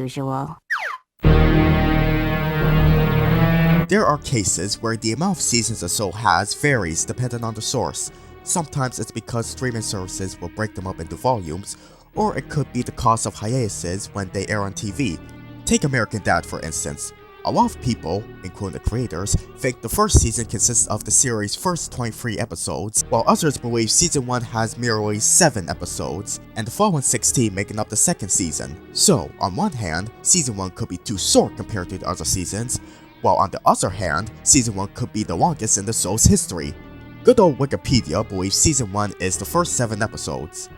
usual. There are cases where the amount of seasons a show has varies depending on the source. Sometimes it's because streaming services will break them up into volumes, or it could be the cause of hiatuses when they air on TV. Take American Dad for instance. A lot of people, including the creators, think the first season consists of the series' first 23 episodes, while others believe season 1 has merely 7 episodes, and the following 16 making up the second season. So, on one hand, season 1 could be too short compared to the other seasons, while on the other hand, season 1 could be the longest in the show's history. Good old Wikipedia believes season 1 is the first 7 episodes.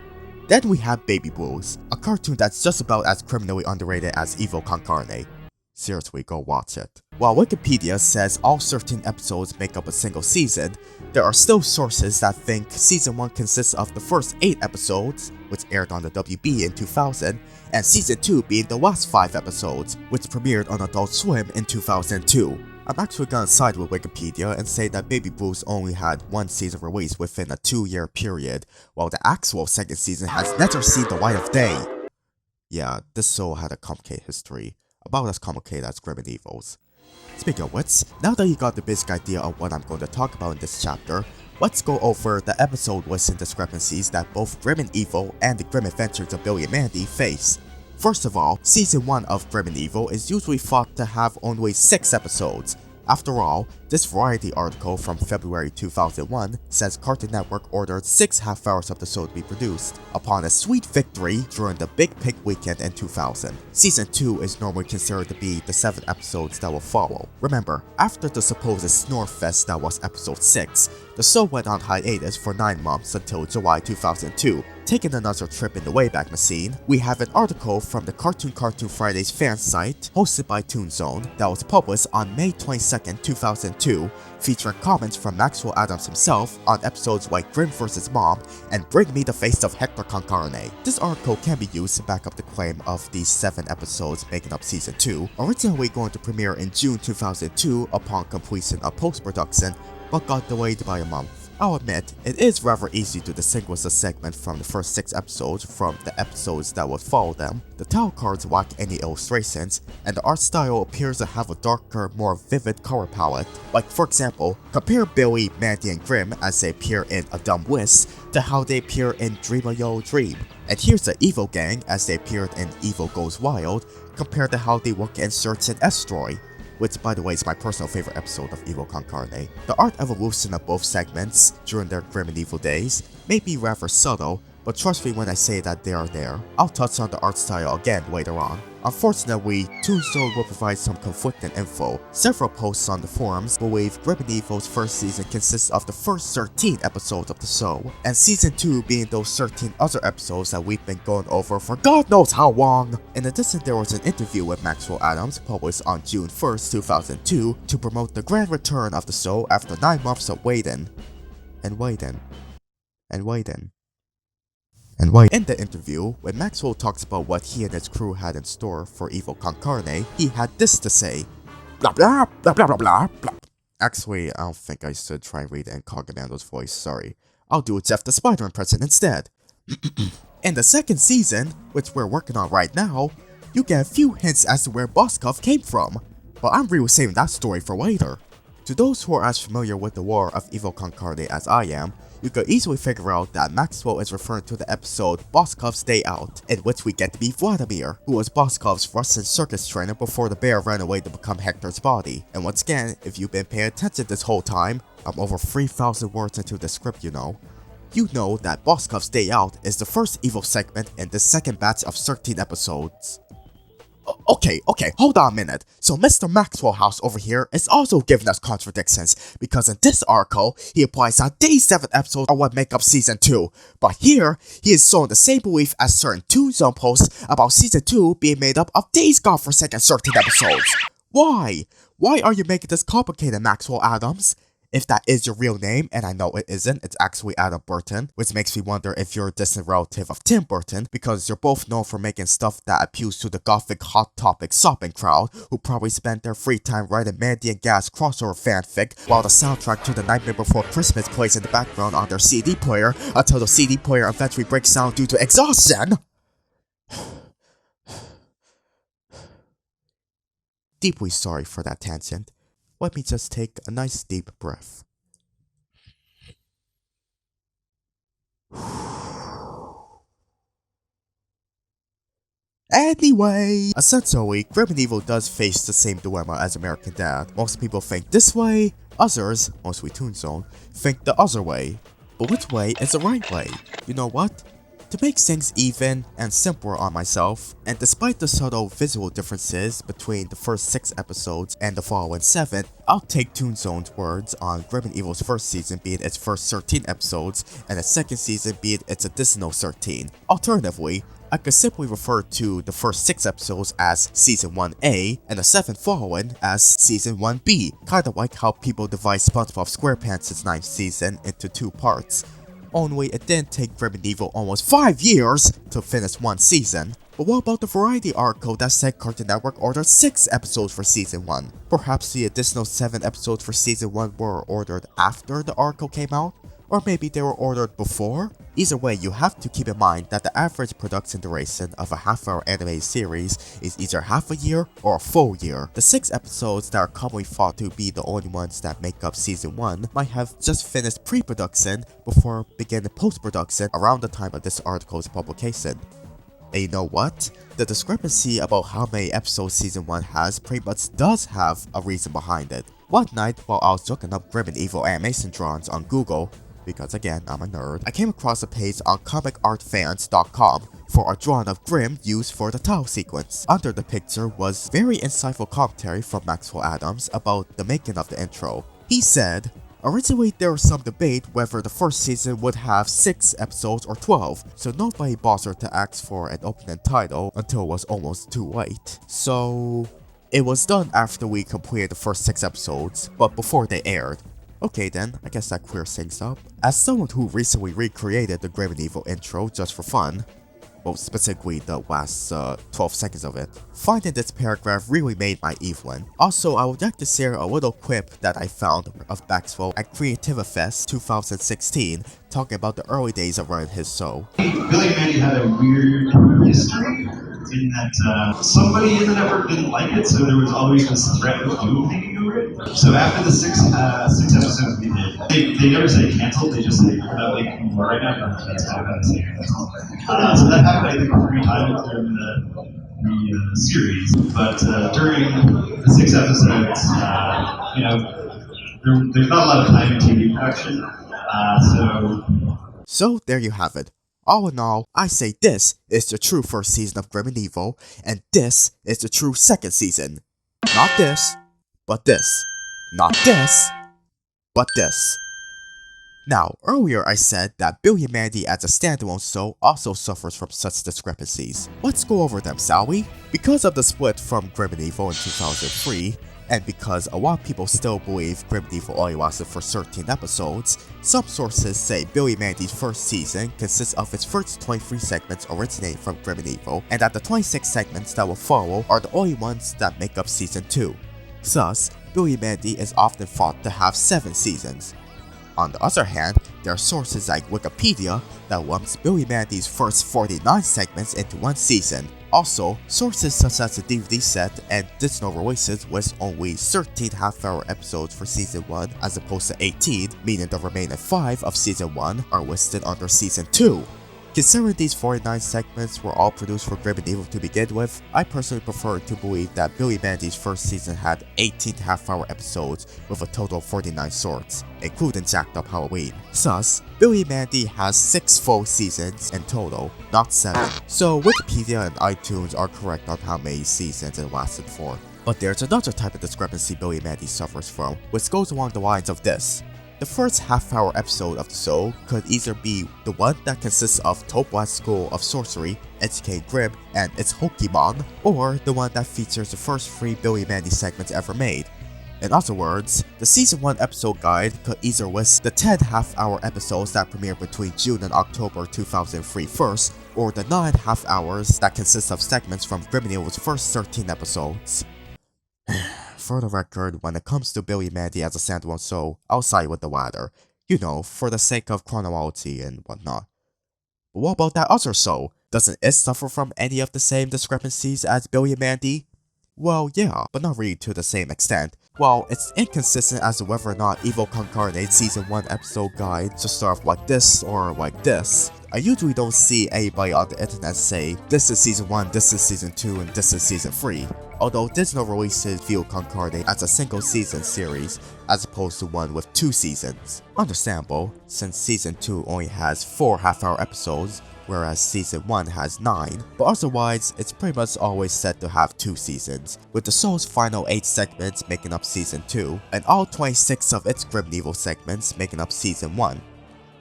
Then we have Baby Blues, a cartoon that's just about as criminally underrated as Evil Con Carne. Seriously, go watch it. While Wikipedia says all 13 episodes make up a single season, there are still sources that think season 1 consists of the first 8 episodes, which aired on the WB in 2000, and season 2 being the last 5 episodes, which premiered on Adult Swim in 2002. I'm actually gonna side with Wikipedia and say that Baby Blues only had 1 season released within a 2-year period, while the actual second season has never seen the light of day. Yeah, this show had a complicated history. About as complicated as Grim and Evil's. Speaking of which, now that you got the basic idea of what I'm going to talk about in this chapter, let's go over the episode list and discrepancies that both Grim and Evil and the Grim Adventures of Billy and Mandy face. First of all, season 1 of Grim and Evil is usually thought to have only 6 episodes. After all, this Variety article from February 2001 says Cartoon Network ordered 6 half hours of the show to be produced, upon a sweet victory during the Big Pig weekend in 2000. Season 2 is normally considered to be the 7 episodes that will follow. Remember, after the supposed snorefest that was episode 6, the show went on hiatus for 9 months until July 2002. Taking another trip in the Wayback Machine, we have an article from the Cartoon Fridays fan site, hosted by Toonzone, that was published on May 22nd, 2002, featuring comments from Maxwell Adams himself on episodes like Grim vs. Mom and Bring Me the Face of Hector Con Carne. This article can be used to back up the claim of these 7 episodes making up season 2, originally going to premiere in June 2002 upon completion of post-production, but got delayed by a month. I'll admit, it is rather easy to distinguish a segment from the first 6 episodes from the episodes that would follow them. The title cards lack any illustrations, and the art style appears to have a darker, more vivid color palette. Like for example, compare Billy, Mandy, and Grim as they appear in A Dumb Whisk to how they appear in Dream-a-Yo Dream. And here's the Evil Gang as they appeared in Evil Goes Wild, compared to how they look in Search and Destroy, which by the way is my personal favorite episode of Evil Con Carne. The art evolution of both segments during their Grim and Evil days may be rather subtle, but trust me when I say that they are there. I'll touch on the art style again later on. Unfortunately, Toonzone will provide some conflicting info. Several posts on the forums believe Grim and Evil's first season consists of the first 13 episodes of the show, and season 2 being those 13 other episodes that we've been going over for God knows how long. In addition, there was an interview with Maxwell Adams published on June 1st, 2002 to promote the grand return of the show after 9 months of waiting. And waiting. In the interview, when Maxwell talks about what he and his crew had in store for Evil Con Carne, he had this to say. Blah blah blah blah blah blah blah. Actually, I don't think I should try and read it in Cogmando's voice, sorry. I'll do Jeff the Spider impression instead. In the second season, which we're working on right now, you get a few hints as to where Boskov came from, but I'm really saving that story for later. To those who are as familiar with the lore of Evil Con Carne as I am, you could easily figure out that Maxwell is referring to the episode Boskov's Day Out, in which we get to meet Vladimir, who was Boskov's Russian circus trainer before the bear ran away to become Hector's body. And once again, if you've been paying attention this whole time, I'm over 3,000 words into the script you know that Boskov's Day Out is the first Evil segment in the second batch of 13 episodes. Okay, hold on a minute. So Mr. Maxwell House over here is also giving us contradictions, because in this article, he implies that these 7 episodes are what make up season 2, but here, he is showing the same belief as certain Toonzone posts about season 2 being made up of these godforsaken 13 episodes. Why? Why are you making this complicated, Maxwell Adams? If that is your real name, and I know it isn't, it's actually Adam Burton, which makes me wonder if you're a distant relative of Tim Burton, because you're both known for making stuff that appeals to the gothic hot topic shopping crowd, who probably spent their free time writing Mandy and Gas crossover fanfic, while the soundtrack to The Nightmare Before Christmas plays in the background on their CD player, until the CD player eventually breaks down due to exhaustion. deeply sorry for that tangent. Let me just take a nice deep breath. Anyway, essentially, Grim and Evil does face the same dilemma as American Dad. Most people think this way, others, mostly Toonzone, think the other way. But which way is the right way? You know what? To make things even and simpler on myself, and despite the subtle visual differences between the first 6 episodes and the following 7, I'll take Toonzone's words on Grim and Evil's first season being its first 13 episodes, and the second season being its additional 13. Alternatively, I could simply refer to the first 6 episodes as Season 1A and the 7 following as Season 1B, kinda like how people divide SpongeBob SquarePants' 9th season into 2 parts. Only it didn't take Grim and Evil almost 5 years to finish 1 season. But what about the Variety article that said Cartoon Network ordered 6 episodes for Season 1? Perhaps the additional 7 episodes for Season 1 were ordered after the article came out? Or maybe they were ordered before? Either way, you have to keep in mind that the average production duration of a half-hour animated series is either half a year or a full year. The 6 episodes that are commonly thought to be the only ones that make up Season 1 might have just finished pre-production before beginning post-production around the time of this article's publication. And you know what? The discrepancy about how many episodes Season 1 has pretty much does have a reason behind it. One night, while I was looking up Grim and Evil animation drawings on Google, because again, I'm a nerd, I came across a page on comicartfans.com for a drawing of Grimm used for the title sequence. Under the picture was very insightful commentary from Maxwell Adams about the making of the intro. He said, originally there was some debate whether the first season would have 6 episodes or 12, so nobody bothered to ask for an opening title until it was almost too late. So it was done after we completed the first 6 episodes, but before they aired. Okay then, I guess that clears things up. As someone who recently recreated the Grim and Evil intro just for fun, well specifically the last 12 seconds of it, finding this paragraph really made my evening. Also, I would like to share a little clip that I found of Maxwell at Creativifest 2016 talking about the early days of running his show. Billy and Mandy had a weird history in that somebody in the network didn't like it, so there was always this threat of doom hanging over it. So after the six episodes we did, they never say canceled, they just say, we're not making more right now, and that's how I say canceled. So that happened, I think, 3 times during the series. But during the 6 episodes, there's not a lot of time in TV production, So there you have it. All in all, I say this is the true first season of Grim and Evil, and this is the true second season. Not this, but this. Not this, but this. Now, earlier I said that Billy and Mandy as a standalone show also suffers from such discrepancies. Let's go over them, shall we? Because of the split from Grim and Evil in 2003, and because a lot of people still believe Grim and Evil only lasted for 13 episodes, some sources say Billy and Mandy's first season consists of its first 23 segments originating from Grim and Evil, and that the 26 segments that will follow are the only ones that make up Season 2. Thus, Billy and Mandy is often thought to have 7 seasons. On the other hand, there are sources like Wikipedia that lumps Billy and Mandy's first 49 segments into 1 season. Also, sources such as the DVD set and digital releases list only 13 half-hour episodes for Season 1 as opposed to 18, meaning the remaining 5 of Season 1 are listed under Season 2. Considering these 49 segments were all produced for Grim and Evil to begin with, I personally prefer to believe that Billy and Mandy's first season had 18 half-hour episodes with a total of 49 shorts, including Jacked Up Halloween. Thus, Billy and Mandy has 6 full seasons in total, not 7. So Wikipedia and iTunes are correct on how many seasons it lasted for. But there's another type of discrepancy Billy and Mandy suffers from, which goes along the lines of this. The first half-hour episode of the show could either be the one that consists of Topwat's School of Sorcery, HK Grimm, and its Pokemon, or the one that features the first 3 Billy and Mandy segments ever made. In other words, the Season 1 episode guide could either list the 10 half-hour episodes that premiered between June and October 2003 first, or the 9 half-hours that consist of segments from Grim and Evil's first 13 episodes. For the record, when it comes to Billy and Mandy as a standalone show, I'll side with the latter. You know, for the sake of chronology and whatnot. But what about that other show? Doesn't it suffer from any of the same discrepancies as Billy and Mandy? Well, yeah, but not really to the same extent. Well, it's inconsistent as to whether or not Evil Con Carne Season 1 episode guide just start off like this or like this. I usually don't see anybody on the internet say, this is Season 1, this is Season 2, and this is Season 3. Although Disney releases Evil Con Carne as a single season series, as opposed to one with 2 seasons. Understandable, since Season 2 only has 4 half-hour episodes, whereas Season 1 has 9, but otherwise, it's pretty much always set to have 2 seasons, with the show's final 8 segments making up Season 2, and all 26 of its Grim and Evil segments making up Season 1.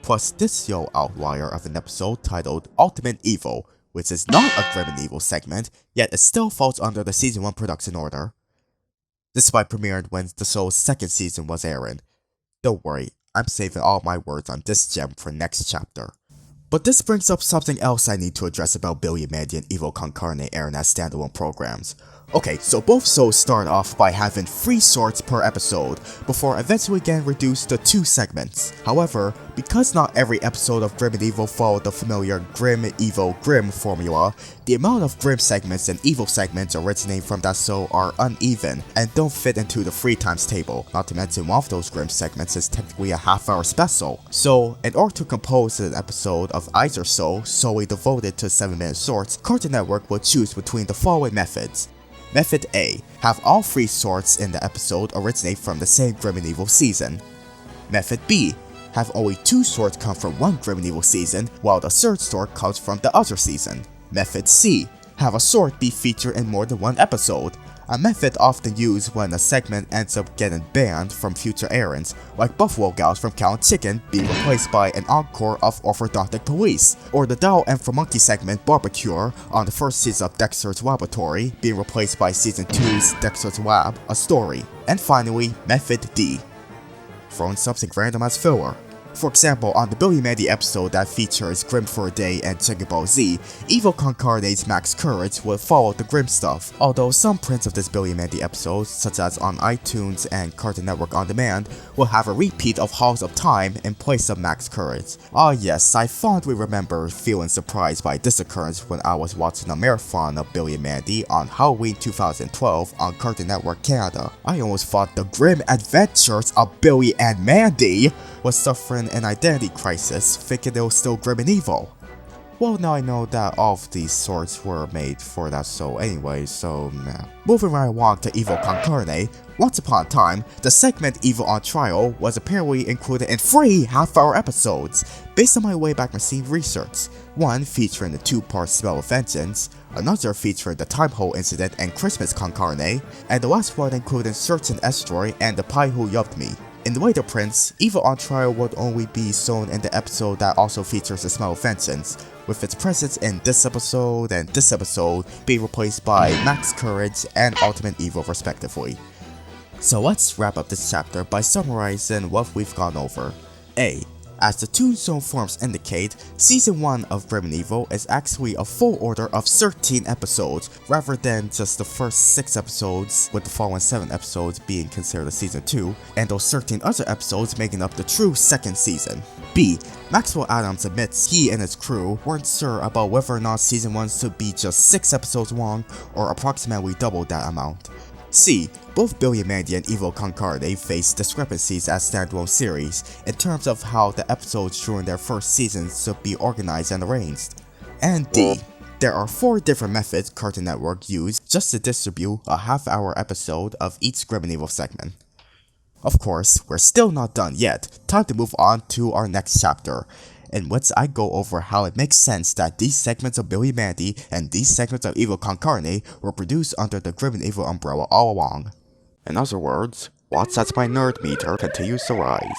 Plus this show outlier of an episode titled Ultimate Evil, which is not a Grim and Evil segment, yet it still falls under the Season 1 production order. Despite premiering when the show's 2nd season was airing. Don't worry, I'm saving all my words on this gem for next chapter. But this brings up something else I need to address about Billy and Mandy and Evil Con Carne airing as standalone programs. Okay, so both shows start off by having 3 shorts per episode, before eventually getting reduced to 2 segments. However, because not every episode of Grim and Evil followed the familiar Grim, Evil, Grim formula, the amount of Grim segments and Evil segments originating from that show are uneven, and don't fit into the 3 times table, not to mention one of those Grim segments is technically a half-hour special. So, in order to compose an episode of either show solely devoted to 7-minute shorts, Cartoon Network will choose between the following methods. Method A. Have all 3 shorts in the episode originate from the same Grim and Evil season. Method B. Have only 2 shorts come from one Grim and Evil season, while the 3rd short comes from the other season. Method C. Have a short be featured in more than one episode. A method often used when a segment ends up getting banned from future airings, like Buffalo Gals from Cow and Chicken being replaced by an encore of Orthodontic Police, or the Doll and for Monkey segment Barbecue on the 1st season of Dexter's Laboratory being replaced by Season 2's Dexter's Lab, A Story. And finally, Method D. Throwing something random as filler. For example, on the Billy and Mandy episode that features Grim for a Day and Chicken Ball Z, Evil Con Carne's Max Courage will follow the Grim stuff, although some prints of this Billy and Mandy episode, such as on iTunes and Cartoon Network On Demand, will have a repeat of Halls of Time in place of Max Courage. Ah yes, I fondly remember feeling surprised by this occurrence when I was watching a marathon of Billy and Mandy on Halloween 2012 on Cartoon Network Canada. I almost thought the grim adventures of Billy and Mandy was suffering an identity crisis, thinking they were still Grim and Evil. Well, now I know that all of these sorts were made for that show anyway, so meh. Moving right along to Evil Con Carne, once upon a time, the segment Evil on Trial was apparently included in 3 half-hour episodes, based on my Wayback Machine research. One featuring the 2-part Smell of Vengeance, another featuring the Time Hole Incident and Christmas Con Carne, and the last one including Search and Estroy and The Pie Who Yubbed Me. In the later prints, Evil on Trial would only be shown in the episode that also features the Smell of Vengeance, with its presence in this episode and this episode being replaced by Max Courage and Ultimate Evil respectively. So let's wrap up this chapter by summarizing what we've gone over. A. As the Toonstone forms indicate, Season 1 of Grim and Evil is actually a full order of 13 episodes, rather than just the first 6 episodes, with the following 7 episodes being considered a Season 2, and those 13 other episodes making up the true 2nd season. B. Maxwell Adams admits he and his crew weren't sure about whether or not Season 1 should be just 6 episodes long, or approximately double that amount. C. Both Billy and Mandy and Evil Con Carne face discrepancies as standalone series in terms of how the episodes during their first seasons should be organized and arranged. And D. There are 4 different methods Cartoon Network used just to distribute a half-hour episode of each Grim and Evil segment. Of course, we're still not done yet. Time to move on to our next chapter, in which I go over how it makes sense that these segments of Billy and Mandy and these segments of Evil Con Carne were produced under the Grim and Evil umbrella all along. In other words, watch as my nerd meter continues to rise.